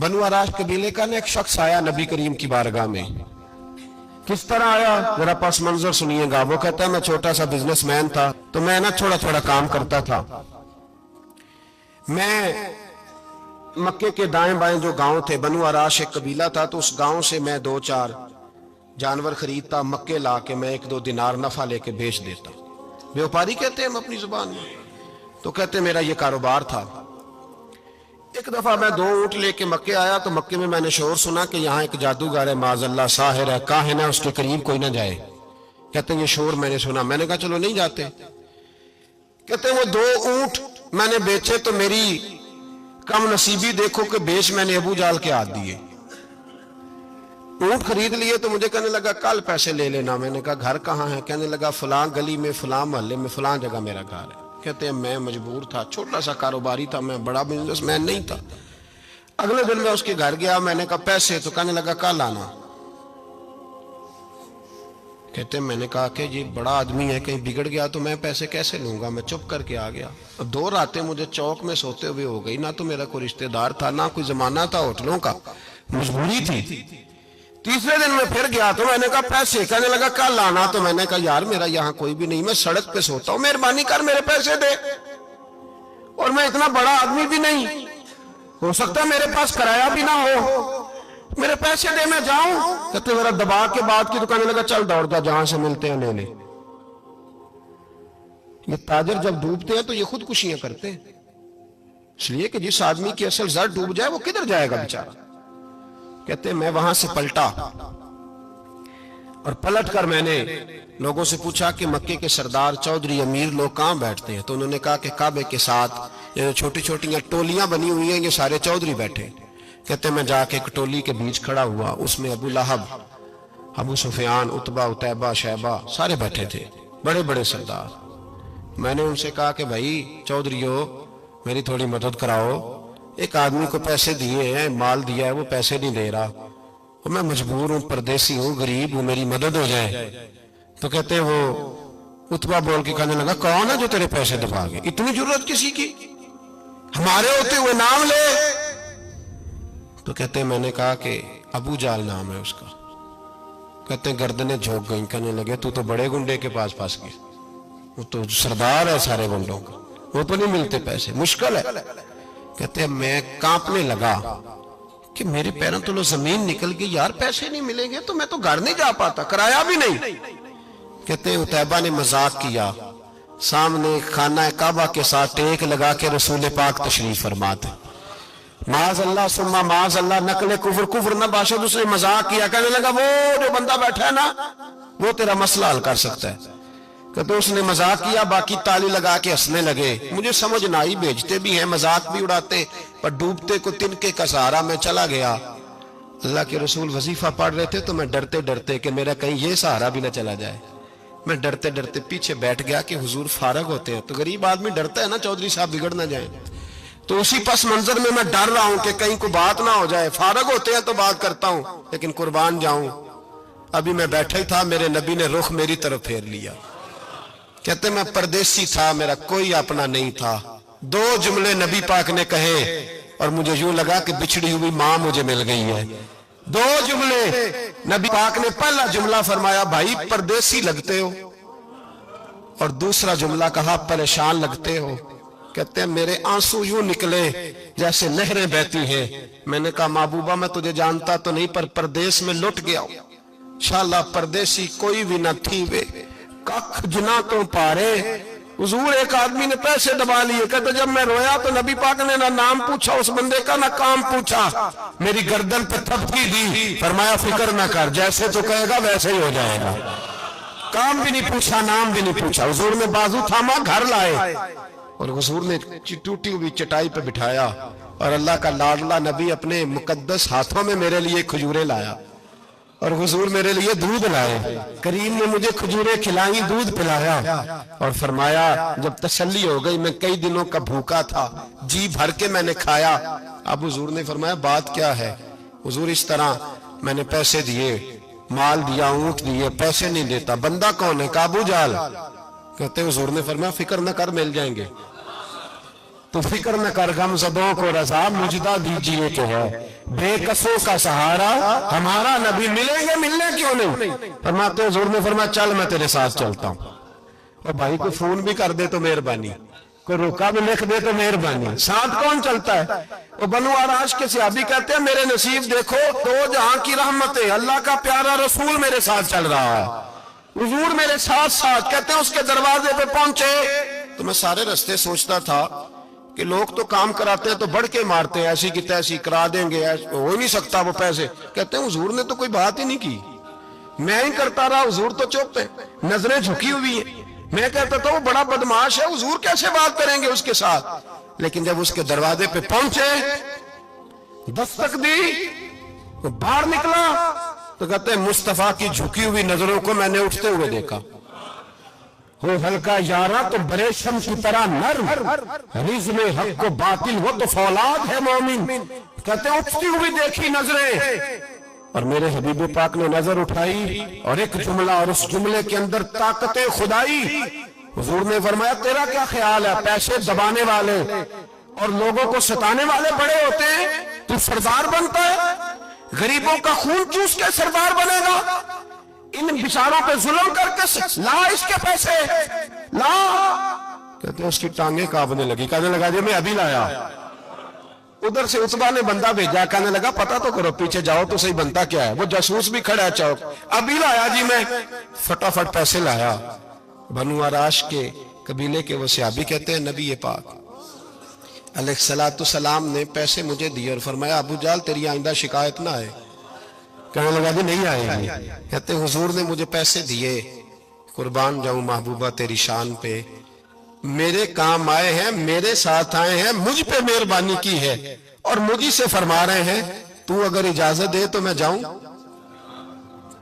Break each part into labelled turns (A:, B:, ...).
A: बनु Arash कबीले का ना एक शख्स आया नबी करीम की बारगाह में। किस तरह आया जरा पस मंजर सुनिएगा। वो कहता है मैं छोटा सा बिजनेसमैन था, तो मैं ना थोड़ा थोड़ा काम करता था। मैं मक्के के दाएं बाएं जो गांव थे, बनु अराश एक कबीला था, तो उस गांव से मैं 2-4 जानवर खरीदता, मक्के ला के मैं 1-2 दिनार नफा लेके बेच देता। व्यापारी कहते हैं हम अपनी जुबान में, तो कहते मेरा ये कारोबार था। एक दफा मैं 2 ऊंट लेके मक्के आया, तो मक्के में मैंने शोर सुना कि यहाँ एक जादूगर है, माजल्ला साहिर है, काहिन है, उसके करीब कोई ना जाए। कहते हैं ये शोर मैंने सुना। मैंने कहा चलो नहीं जाते। कहते हैं वो 2 ऊंट मैंने बेचे तो मेरी कम नसीबी देखो कि बेच मैंने अबू जाल के हाथ दिए। ऊंट खरीद लिए तो मुझे कहने लगा कल पैसे ले लेना। मैंने कहा घर कहाँ है? कहने लगा फलां गली में, फलां मोहल्ले में, फलां जगह मेरा घर है। कहते हैं मैं मजबूर था, छोटा सा कारोबारी था, मैं बड़ा बिजनेसमैन नहीं था। अगले दिन मैं उसके घर गया, मैंने कहा पैसे, तो कहने लगा कल आना। कहते हैं मैंने कहा कि ये बड़ा आदमी है, कहीं बिगड़ गया तो मैं पैसे कैसे लूंगा। मैं चुप करके आ गया। 2 रातें मुझे चौक में सोते हुए हो गई। ना तो मेरा कोई रिश्तेदार था, ना कोई जमाना था होटलों का, मजबूरी थी। तीसरे दिन मैं फिर गया तो मैंने कहा पैसे, कहने लगा कल आना। तो मैंने कहा यार मेरा यहाँ कोई भी नहीं, मैं सड़क पे सोता हूँ, मेहरबानी कर मेरे पैसे दे। और मैं इतना बड़ा आदमी भी नहीं, हो सकता है मेरे पास किराया भी ना हो, मेरे पैसे दे मैं जाऊं। कहते मेरा दबा के बात की। तो कहने लगा चल दौड़ जा, जहां से मिलते हैं ले ले। ये ताजर जब डूबते हैं तो ये खुदकुशियां करते हैं, इसलिए कि जिस आदमी की असल जर डूब जाए वो किधर जाएगा बेचारा। कहते मैं वहां से पलटा और पलट कर मैंने लोगों से पूछा कि मक्के के सरदार, चौधरी, अमीर लोग कहां बैठते हैं। तो उन्होंने कहा कि काबे के साथ ये छोटी छोटी टोलियां बनी हुई हैं, ये सारे चौधरी बैठे। कहते मैं जाके एक टोली के बीच खड़ा हुआ, उसमें अबू लहब, अबू सुफियान, उतबा, उतैबा, शैबा सारे बैठे थे, बड़े बड़े सरदार। मैंने उनसे कहा कि भाई चौधरीओ मेरी थोड़ी मदद कराओ, एक आदमी को पैसे दिए हैं, माल दिया है, वो पैसे नहीं दे रहा, और मैं मजबूर हूँ, परदेसी हूँ, गरीब हूँ, मेरी मदद हो जाए। तो कहते वो उतबा बोल के कहने लगा कौन है जो तेरे पैसे दबा गए? इतनी जरूरत किसी की, हमारे होते हुए नाम ले। तो कहते मैंने कहा कि अबू जाल नाम है उसका। कहते गर्दनें झोंक गई। कहने लगे तू तो बड़े गुंडे के पास फंस गया, वो तो सरदार है सारे गुंडों का, वो तो नहीं मिलते पैसे, मुश्किल है। कहते मैं कांपने लगा कि मेरे पैरों तो जमीन निकल गई, यार पैसे नहीं मिलेंगे तो मैं तो घर नहीं जा पाता, किराया भी नहीं। कहते उतैबा ने मजाक किया, सामने खाना काबा के साथ टेक लगा के रसूल पाक तशरीफ फरमाते, माज अल्लाह सुम्मा माज अल्लाह, नकले कुफर, कुफर न बाशद। उसने मजाक किया, कहने लगा वो जो बंदा बैठा है ना वो तेरा मसला हल कर सकता है। कहते उसने मजाक किया, बाकी ताली लगा के हंसने लगे। मुझे समझ ना आई, भेजते भी हैं, मजाक भी उड़ाते, पर डूबते को तिनके का सहारा मैं चला गया। अल्लाह के रसूल वजीफा पढ़ रहे थे तो मैं डरते डरते कि मेरा कहीं ये सहारा भी ना चला जाए, मैं डरते डरते पीछे बैठ गया कि हुजूर फारग होते हैं। तो गरीब आदमी डरता है ना चौधरी साहब बिगड़ ना जाए। तो उसी पस मंजर में मैं डर रहा हूं कि कहीं को बात ना हो जाए, फारग होते हैं तो बात करता हूं, लेकिन कुर्बान जाऊं। अभी मैं बैठा ही था, मेरे नबी ने रुख मेरी तरफ फेर लिया। कहते मैं परदेसी था, मेरा कोई अपना नहीं था। 2 जुमले नबी पाक ने कहे और मुझे यूं लगा कि बिछड़ी हुई मां मुझे मिल गई है। 2 जुमले नबी पाक ने, पहला जुमला फरमाया भाई परदेसी लगते हो, और दूसरा जुमला कहा परेशान लगते हो। कहते हैं मेरे आंसू यूं निकले जैसे नहरें बहती हैं। मैंने कहा महबूबा मैं तुझे जानता तो नहीं, पर परदेश में लुट गया हूं, शाला परदेसी कोई भी न थी वे, कख जना तो पारे। हुजूर एक आदमी ने पैसे दबा लिए। कहते जब मैं रोया तो नबी पाक ने ना नाम पूछा उस बंदे का, ना काम पूछा, मेरी गर्दन पे थपकी दी, फरमाया फिक्र ना कर, जैसे तो कहेगा वैसे ही हो जाएगा। काम भी नहीं पूछा, नाम भी नहीं पूछा। हुजूर ने बाजू थामा, घर लाए, और हुजूर ने टूटी हुई चटाई पे बिठाया, और अल्लाह का लाडला नबी अपने मुकद्दस हाथों में मेरे लिए खजूरें लाया, और हुजूर मेरे लिए दूध लाए। करीम ने मुझे खजूरें खिलाई, दूध पिलाया, और फरमाया जब तसल्ली हो गई, मैं कई दिनों का भूखा था, जी भर के मैंने खाया। अब हुजूर ने फरमाया बात क्या है? हुजूर इस तरह मैंने पैसे दिए, माल दिया, ऊंट दिए, पैसे नहीं देता, बंदा कौन है? अबू जाल। कहते हुजूर ने फरमाया फिक्र न कर, मिल जाएंगे। تو فکر نہ کر غم زدوں کو رضا مجدہ دیجئے کہ ہے بے کسوں کا سہارا ہمارا نبی ملیں گے ملنے کیوں نہیں فرماتے حضور نے فرمایا چل میں تیرے ساتھ چلتا ہوں اور بھائی کوئی فون بھی کر دے تو مہربانی کوئی روکا بھی لکھ دے تو مہربانی ساتھ کون چلتا ہے وہ بنو آراش کے صحابی کہتے ہیں میرے نصیب دیکھو دو جہاں کی رحمت ہے اللہ کا پیارا رسول میرے ساتھ چل رہا ہے حضور میرے ساتھ ساتھ کہتے ہیں اس کے دروازے پہ پہنچے تو میں سارے رستے سوچتا تھا کہ لوگ تو کام کراتے ہیں تو بڑھ کے مارتے ہیں ایسی کی تیسی کرا دیں گے ہو ہی نہیں سکتا وہ پیسے کہتے ہیں حضور نے تو کوئی بات ہی نہیں کی میں ہی کرتا رہا حضور تو چپ ہے نظریں جھکی ہوئی ہیں میں کہتا تھا وہ بڑا بدماش ہے حضور کیسے بات کریں گے اس کے ساتھ لیکن جب اس کے دروازے پہ پہنچے دستک دی تو باہر نکلا تو کہتے ہیں مصطفیٰ کی جھکی ہوئی نظروں کو میں نے اٹھتے ہوئے دیکھا ہو ہلکا یارا تو بریشم کی طرح نرم رزم حق کو باطل ہو تو فولاد ہے مومن کہتے ہیں اٹھتی ہوئی دیکھی نظریں اور میرے حبیب پاک نے نظر اٹھائی اور ایک جملہ اور اس جملے کے اندر طاقت خدائی حضور نے فرمایا تیرا کیا خیال ہے پیسے دبانے والے اور لوگوں کو ستانے والے بڑے ہوتے ہیں تو سردار بنتا ہے غریبوں کا خون چوس کے سردار بنے گا ان بیچاروں پہ ظلم کر کے لا اس کے پیسے لا کہتے ہیں اس کی ٹانگیں کانپنے لگی کہنے لگا جی میں ابھی لایا ادھر سے عتبہ نے بندہ بھیجا کہنے لگا پتہ تو کرو پیچھے جاؤ تو صحیح بنتا کیا ہے وہ جاسوس بھی کھڑا ہے چوک ابھی لایا جی میں فٹافٹ پیسے لایا بنو آراش کے قبیلے کے وہ صحابی کہتے ہیں نبی پاک علیہ السلام نے پیسے مجھے دیے اور فرمایا ابو جال تیری آئندہ شکایت نہ آئے کہنے لگا جی نہیں آئے گی کہتے حضور نے مجھے پیسے دیے قربان جاؤں محبوبہ تیری شان پہ میرے کام آئے ہیں میرے ساتھ آئے ہیں مجھ پہ مہربانی کی ہے اور مجھے سے فرما رہے ہیں تو اگر اجازت دے تو میں جاؤں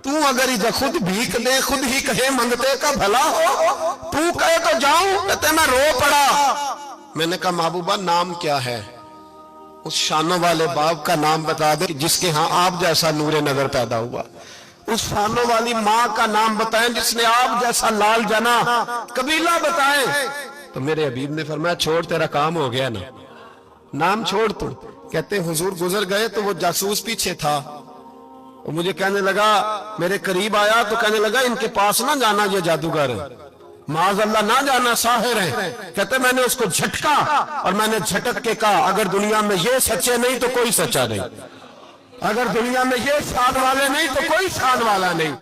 A: تو اگر خود بھیک دے خود ہی کہے منگتے کا بھلا ہو تو کہے تو جاؤں کہتے میں رو پڑا میں نے کہا محبوبہ نام کیا ہے اس شانوں والے باپ کا نام بتا دے جس کے ہاں آپ جیسا نور نظر پیدا ہوا اس شانوں والی ماں کا نام بتائیں جس نے آپ جیسا لال جنا قبیلہ بتائیں تو میرے حبیب نے فرمایا چھوڑ تیرا کام ہو گیا نا نام چھوڑ تو کہتے حضور گزر گئے تو وہ جاسوس پیچھے تھا وہ مجھے کہنے لگا میرے قریب آیا تو کہنے لگا ان کے پاس نہ جانا یہ جادوگر معاذ اللہ نہ جانا ساحر ہے کہتے میں نے اس کو جھٹکا اور میں نے جھٹک کے کہا اگر دنیا میں یہ سچے نہیں تو کوئی سچا نہیں اگر دنیا میں یہ شان والے نہیں تو کوئی شان والا نہیں